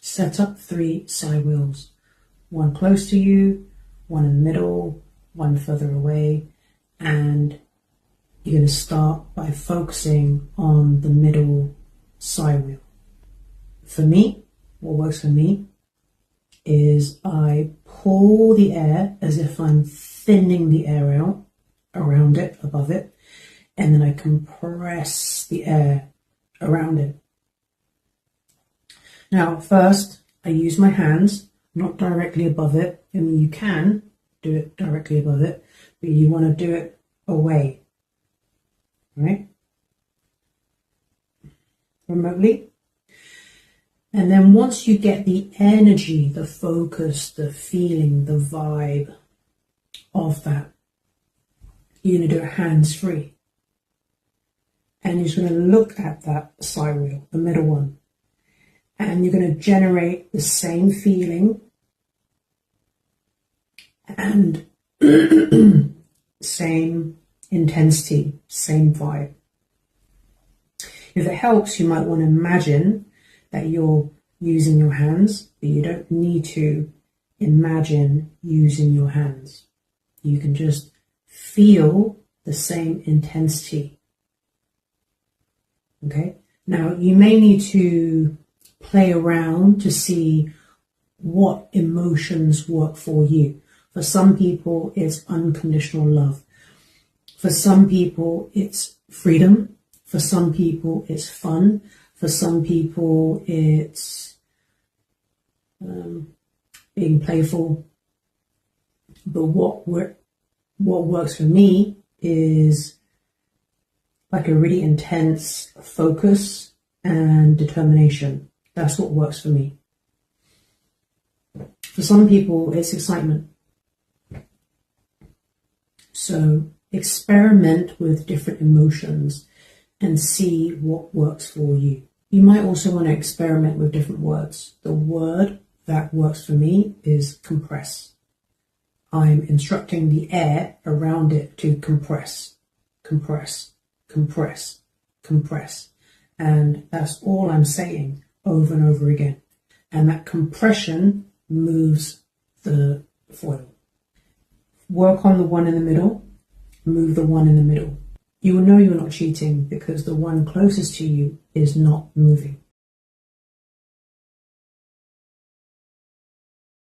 Set up 3 side wheels. One close to you, one in the middle, one further away, and you're going to start by focusing on the middle side wheel. For me, what works for me is I pull the air as if I'm thinning the air out around it, above it, and then I compress the air around it. Now, first, I use my hands, not directly above it. I mean, you can do it directly above it, but you want to do it away, right? Remotely. And then once you get the energy, the focus, the feeling, the vibe of that, you're going to do it hands-free. And you're just going to look at that side wheel, the middle one. And you're going to generate the same feeling and same intensity, same vibe. If it helps, you might want to imagine that you're using your hands, but you don't need to imagine using your hands. You can just feel the same intensity. Okay? Now, you may need to play around to see what emotions work for you. For some people, it's unconditional love. For some people, it's freedom. For some people, it's fun. For some people, it's being playful. But what works for me is like a really intense focus and determination. That's what works for me. For some people, it's excitement. So experiment with different emotions and see what works for you. You might also want to experiment with different words. The word that works for me is compress. I'm instructing the air around it to compress, compress, compress, compress. And that's all I'm saying over and over again. And that compression moves the foil. Work on the one in the middle, move the one in the middle. You will know you're not cheating because the one closest to you is not moving.